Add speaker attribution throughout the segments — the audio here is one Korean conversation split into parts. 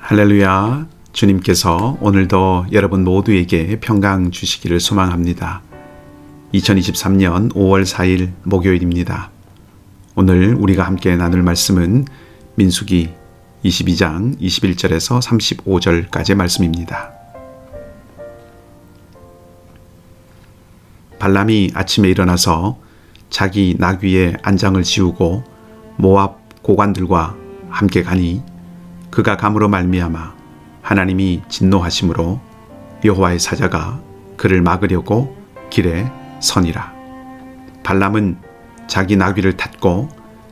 Speaker 1: 할렐루야. 주님께서 오늘도 여러분 모두에게 평강 주시기를 소망합니다. 2023년 5월 4일 목요일입니다. 오늘 우리가 함께 나눌 말씀은 민수기 22장 21절에서 35절까지의 말씀입니다. 발람이 아침에 일어나서 자기 나귀의 안장을 지우고 모압 고관들과 함께 가니 그가 감으로 말미암아 하나님이 진노하심으로 여호와의 사자가 그를 막으려고 길에 서니라. 발람은 자기 나귀를 탔고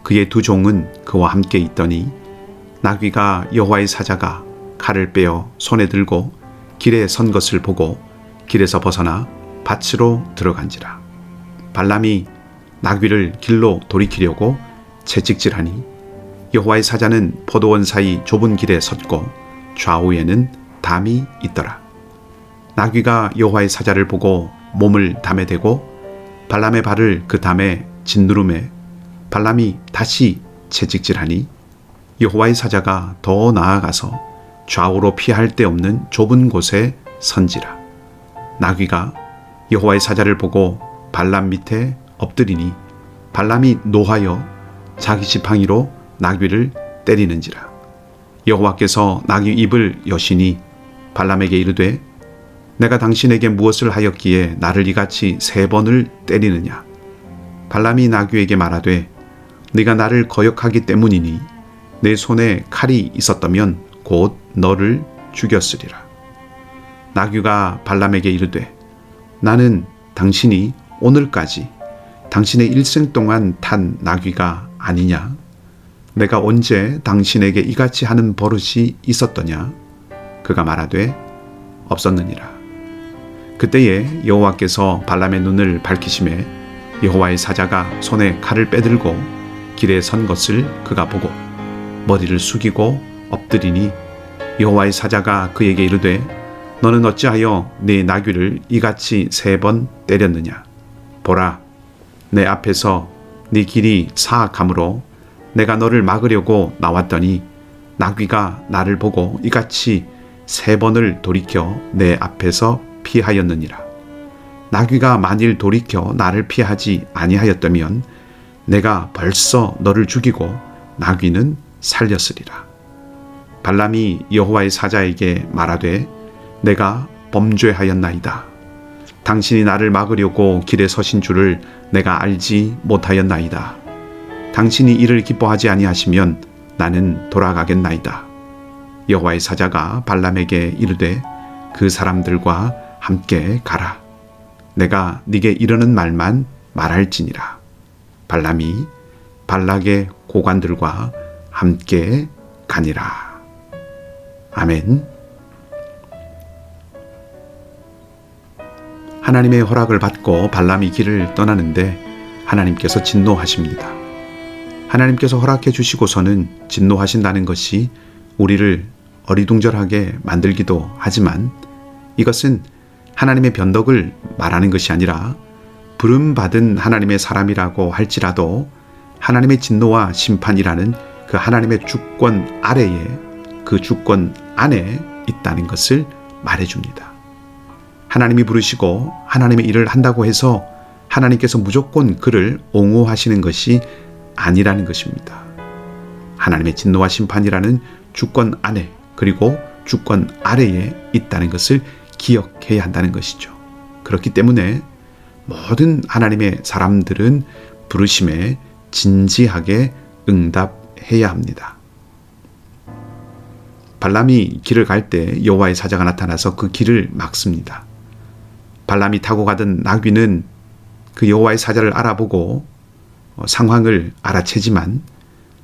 Speaker 1: 그의 두 종은 그와 함께 있더니 나귀가 여호와의 사자가 칼을 빼어 손에 들고 길에 선 것을 보고 길에서 벗어나 밭으로 들어간지라. 발람이 나귀를 길로 돌이키려고 채찍질하니 여호와의 사자는 포도원 사이 좁은 길에 섰고 좌우에는 담이 있더라. 나귀가 여호와의 사자를 보고 몸을 담에 대고 발람의 발을 그 담에 짓누름에 발람이 다시 채찍질하니 여호와의 사자가 더 나아가서 좌우로 피할 데 없는 좁은 곳에 선지라. 나귀가 여호와의 사자를 보고 발람 밑에 엎드리니 발람이 노하여 자기 지팡이로 나귀를 때리는지라. 여호와께서 나귀 입을 여시니 발람에게 이르되 내가 당신에게 무엇을 하였기에 나를 이같이 3번을 때리느냐. 발람이 나귀에게 말하되 네가 나를 거역하기 때문이니 내 손에 칼이 있었다면 곧 너를 죽였으리라. 나귀가 발람에게 이르되 나는 당신이 오늘까지 당신의 일생 동안 탄 나귀가 아니냐. 내가 언제 당신에게 이같이 하는 버릇이 있었더냐. 그가 말하되 없었느니라. 그때에 여호와께서 발람의 눈을 밝히심에 여호와의 사자가 손에 칼을 빼들고 길에 선 것을 그가 보고 머리를 숙이고 엎드리니 여호와의 사자가 그에게 이르되 너는 어찌하여 네 나귀를 이같이 3번 때렸느냐. 보라, 내 앞에서 네 길이 사악함으로 내가 너를 막으려고 나왔더니 나귀가 나를 보고 이같이 3번을 돌이켜 내 앞에서 피하였느니라. 나귀가 만일 돌이켜 나를 피하지 아니하였다면 내가 벌써 너를 죽이고 나귀는 살렸으리라. 발람이 여호와의 사자에게 말하되 내가 범죄하였나이다. 당신이 나를 막으려고 길에 서신 줄을 내가 알지 못하였나이다. 당신이 이를 기뻐하지 아니하시면 나는 돌아가겠나이다. 여호와의 사자가 발람에게 이르되 그 사람들과 함께 가라. 내가 네게 이르는 말만 말할지니라. 발람이 발락의 고관들과 함께 가니라. 아멘. 하나님의 허락을 받고 발람이 길을 떠나는데 하나님께서 진노하십니다. 하나님께서 허락해 주시고서는 진노하신다는 것이 우리를 어리둥절하게 만들기도 하지만 이것은 하나님의 변덕을 말하는 것이 아니라 부름받은 하나님의 사람이라고 할지라도 하나님의 진노와 심판이라는 그 하나님의 주권 아래에 그 주권 안에 있다는 것을 말해줍니다. 하나님이 부르시고 하나님의 일을 한다고 해서 하나님께서 무조건 그를 옹호하시는 것이 아니라는 것입니다. 하나님의 진노와 심판이라는 주권 안에 그리고 주권 아래에 있다는 것을 기억해야 한다는 것이죠. 그렇기 때문에 모든 하나님의 사람들은 부르심에 진지하게 응답해야 합니다. 발람이 길을 갈 때 여호와의 사자가 나타나서 그 길을 막습니다. 발람이 타고 가던 나귀는 그 여호와의 사자를 알아보고 상황을 알아채지만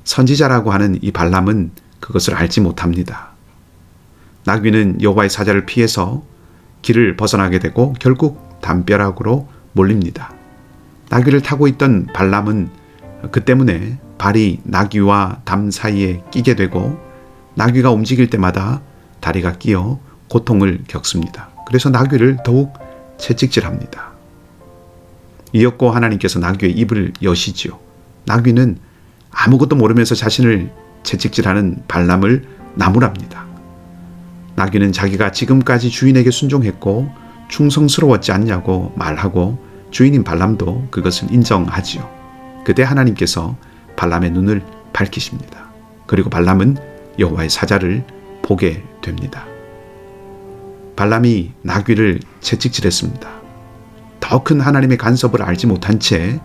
Speaker 1: 선지자라고 하는 이 발람은 그것을 알지 못합니다. 나귀는 여호와의 사자를 피해서 길을 벗어나게 되고 결국 담벼락으로 몰립니다. 나귀를 타고 있던 발람은 그 때문에 발이 나귀와 담 사이에 끼게 되고 나귀가 움직일 때마다 다리가 끼어 고통을 겪습니다. 그래서 나귀를 더욱 채찍질합니다. 이었고 하나님께서 나귀의 입을 여시지요. 나귀는 아무것도 모르면서 자신을 채찍질하는 발람을 나무랍니다. 나귀는 자기가 지금까지 주인에게 순종했고 충성스러웠지 않냐고 말하고 주인인 발람도 그것을 인정하지요. 그때 하나님께서 발람의 눈을 밝히십니다. 그리고 발람은 여호와의 사자를 보게 됩니다. 발람이 나귀를 채찍질했습니다. 더 큰 하나님의 간섭을 알지 못한 채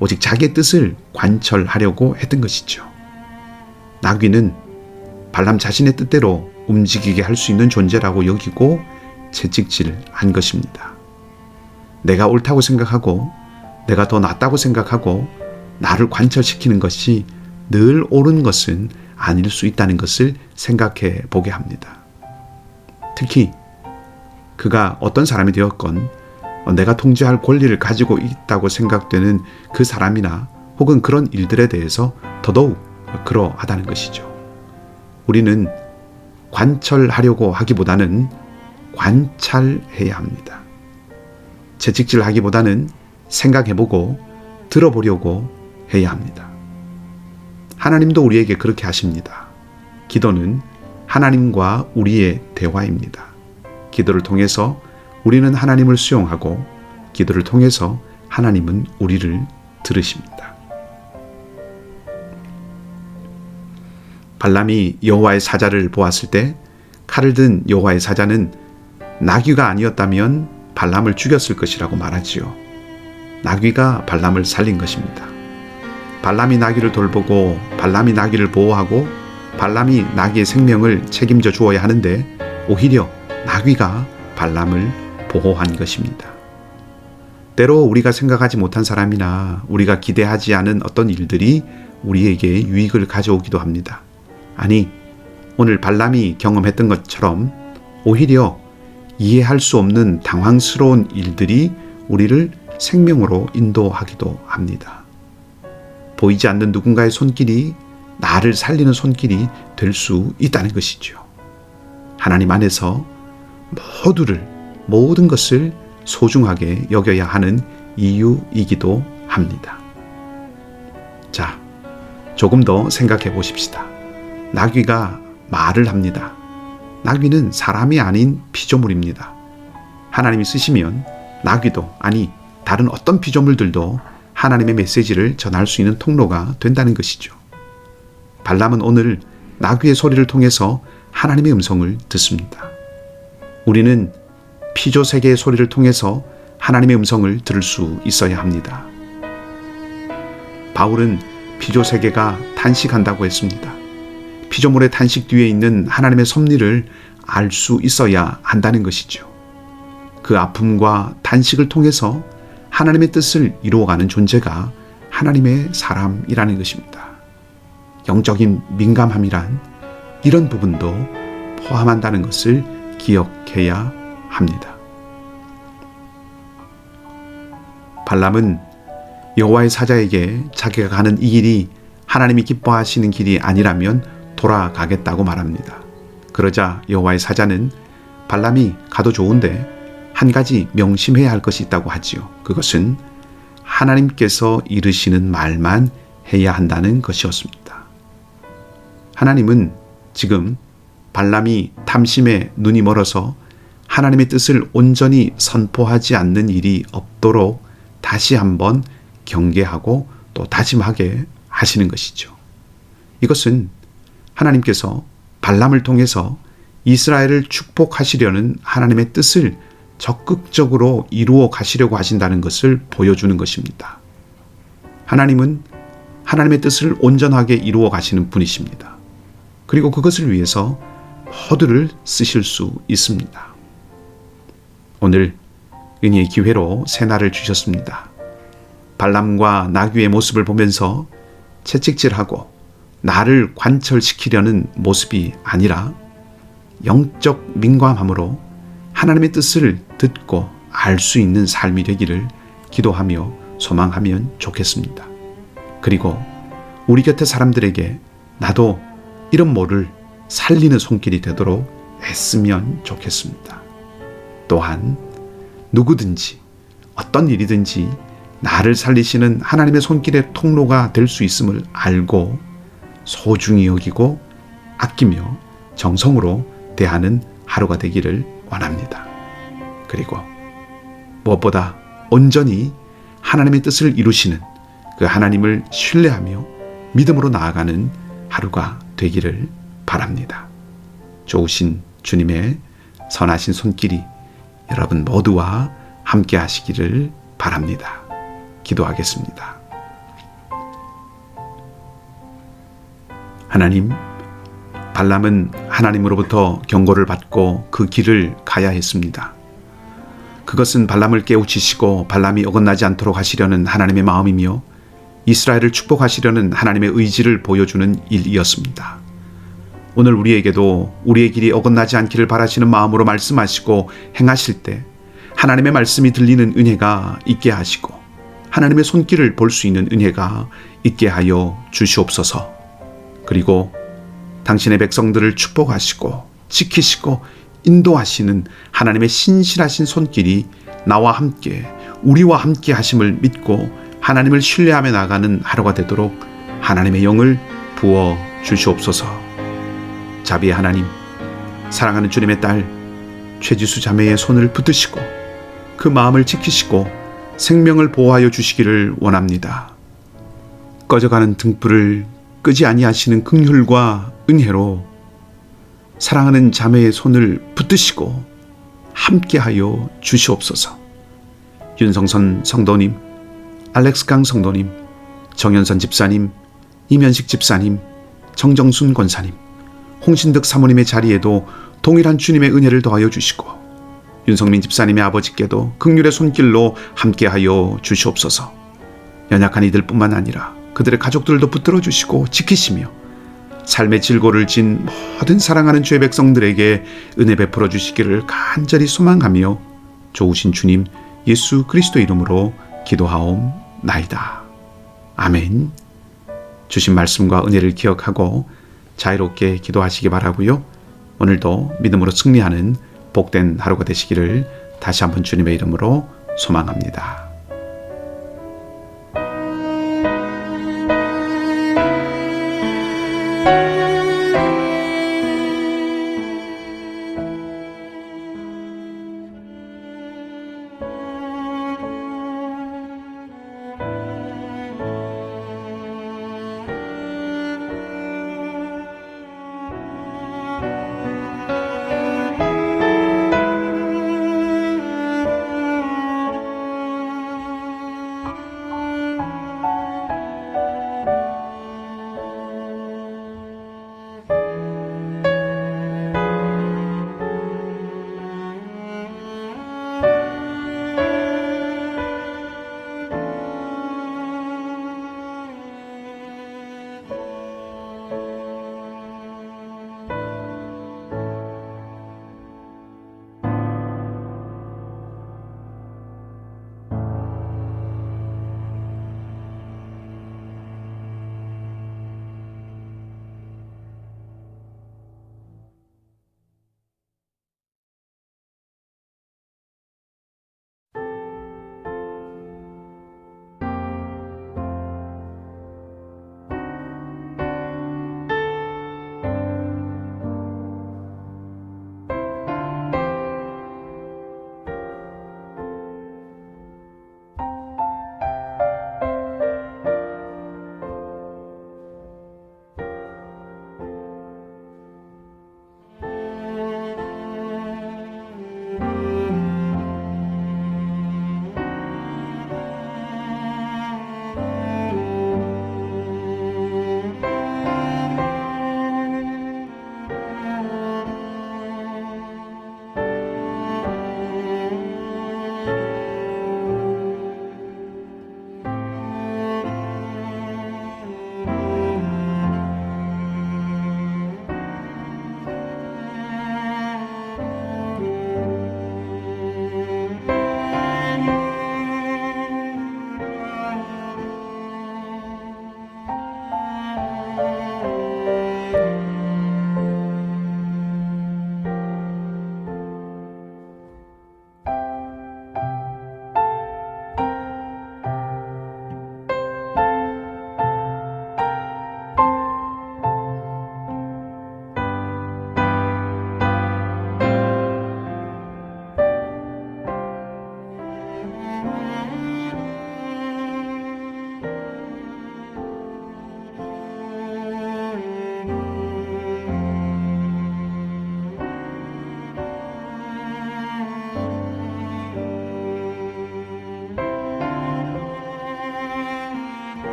Speaker 1: 오직 자기의 뜻을 관철하려고 했던 것이죠. 나귀는 발람 자신의 뜻대로 움직이게 할 수 있는 존재라고 여기고 채찍질한 것입니다. 내가 옳다고 생각하고 내가 더 낫다고 생각하고 나를 관철시키는 것이 늘 옳은 것은 아닐 수 있다는 것을 생각해 보게 합니다. 특히 그가 어떤 사람이 되었건 내가 통제할 권리를 가지고 있다고 생각되는 그 사람이나 혹은 그런 일들에 대해서 더더욱 그러하다는 것이죠. 우리는 관철하려고 하기보다는 관찰해야 합니다. 채찍질하기보다는 생각해보고 들어보려고 해야 합니다. 하나님도 우리에게 그렇게 하십니다. 기도는 하나님과 우리의 대화입니다. 기도를 통해서 우리는 하나님을 수용하고 기도를 통해서 하나님은 우리를 들으십니다. 발람이 여호와의 사자를 보았을 때 칼을 든 여호와의 사자는 나귀가 아니었다면 발람을 죽였을 것이라고 말하지요. 나귀가 발람을 살린 것입니다. 발람이 나귀를 돌보고 발람이 나귀를 보호하고 발람이 나귀의 생명을 책임져 주어야 하는데 오히려 나귀가 발람을 보호한 것입니다. 때로 우리가 생각하지 못한 사람이나 우리가 기대하지 않은 어떤 일들이 우리에게 유익을 가져오기도 합니다. 아니, 오늘 발람이 경험했던 것처럼 오히려 이해할 수 없는 당황스러운 일들이 우리를 생명으로 인도하기도 합니다. 보이지 않는 누군가의 손길이 나를 살리는 손길이 될 수 있다는 것이죠. 하나님 안에서 모든 것을 소중하게 여겨야 하는 이유이기도 합니다. 자, 조금 더 생각해 보십시다. 나귀가 말을 합니다. 나귀는 사람이 아닌 피조물입니다. 하나님이 쓰시면 나귀도, 아니 다른 어떤 피조물들도 하나님의 메시지를 전할 수 있는 통로가 된다는 것이죠. 발람은 오늘 나귀의 소리를 통해서 하나님의 음성을 듣습니다. 우리는 피조세계의 소리를 통해서 하나님의 음성을 들을 수 있어야 합니다. 바울은 피조세계가 탄식한다고 했습니다. 피조물의 탄식 뒤에 있는 하나님의 섭리를 알 수 있어야 한다는 것이죠. 그 아픔과 탄식을 통해서 하나님의 뜻을 이루어가는 존재가 하나님의 사람이라는 것입니다. 영적인 민감함이란 이런 부분도 포함한다는 것을 기억해야 합니다. 발람은 여호와의 사자에게 자기가 가는 이 길이 하나님이 기뻐하시는 길이 아니라면 돌아가겠다고 말합니다. 그러자 여호와의 사자는 발람이 가도 좋은데 한 가지 명심해야 할 것이 있다고 하지요. 그것은 하나님께서 이르시는 말만 해야 한다는 것이었습니다. 하나님은 지금 발람이 탐심에 눈이 멀어서 하나님의 뜻을 온전히 선포하지 않는 일이 없도록 다시 한번 경계하고 또 다짐하게 하시는 것이죠. 이것은 하나님께서 발람을 통해서 이스라엘을 축복하시려는 하나님의 뜻을 적극적으로 이루어 가시려고 하신다는 것을 보여주는 것입니다. 하나님은 하나님의 뜻을 온전하게 이루어 가시는 분이십니다. 그리고 그것을 위해서 모두를 쓰실 수 있습니다. 오늘 은혜의 기회로 새날을 주셨습니다. 발람과 나귀의 모습을 보면서 채찍질하고 나를 관철시키려는 모습이 아니라 영적 민감함으로 하나님의 뜻을 듣고 알 수 있는 삶이 되기를 기도하며 소망하면 좋겠습니다. 그리고 우리 곁의 사람들에게 나도 이런 모를 살리는 손길이 되도록 애쓰면 좋겠습니다. 또한 누구든지 어떤 일이든지 나를 살리시는 하나님의 손길의 통로가 될 수 있음을 알고 소중히 여기고 아끼며 정성으로 대하는 하루가 되기를 원합니다. 그리고 무엇보다 온전히 하나님의 뜻을 이루시는 그 하나님을 신뢰하며 믿음으로 나아가는 하루가 되기를 바랍니다. 좋으신 주님의 선하신 손길이 여러분 모두와 함께 하시기를 바랍니다. 기도하겠습니다. 하나님, 발람은 하나님으로부터 경고를 받고 그 길을 가야 했습니다. 그것은 발람을 깨우치시고 발람이 어긋나지 않도록 하시려는 하나님의 마음이며 이스라엘을 축복하시려는 하나님의 의지를 보여주는 일이었습니다. 오늘 우리에게도 우리의 길이 어긋나지 않기를 바라시는 마음으로 말씀하시고 행하실 때 하나님의 말씀이 들리는 은혜가 있게 하시고 하나님의 손길을 볼 수 있는 은혜가 있게 하여 주시옵소서. 그리고 당신의 백성들을 축복하시고 지키시고 인도하시는 하나님의 신실하신 손길이 나와 함께 우리와 함께 하심을 믿고 하나님을 신뢰하며 나가는 하루가 되도록 하나님의 영을 부어 주시옵소서. 자비의 하나님, 사랑하는 주님의 딸 최지수 자매의 손을 붙드시고 그 마음을 지키시고 생명을 보호하여 주시기를 원합니다. 꺼져가는 등불을 끄지 아니하시는 긍휼과 은혜로 사랑하는 자매의 손을 붙드시고 함께하여 주시옵소서. 윤성선 성도님, 알렉스 강 성도님, 정현선 집사님, 이면식 집사님, 정정순 권사님, 홍신득 사모님의 자리에도 동일한 주님의 은혜를 더하여 주시고 윤성민 집사님의 아버지께도 긍휼의 손길로 함께하여 주시옵소서. 연약한 이들뿐만 아니라 그들의 가족들도 붙들어 주시고 지키시며 삶의 질고를 진 모든 사랑하는 주의 백성들에게 은혜 베풀어 주시기를 간절히 소망하며 좋으신 주님 예수 그리스도 이름으로 기도하옵나이다. 아멘. 주신 말씀과 은혜를 기억하고 자유롭게 기도하시기 바라고요. 오늘도 믿음으로 승리하는 복된 하루가 되시기를 다시 한번 주님의 이름으로 소망합니다.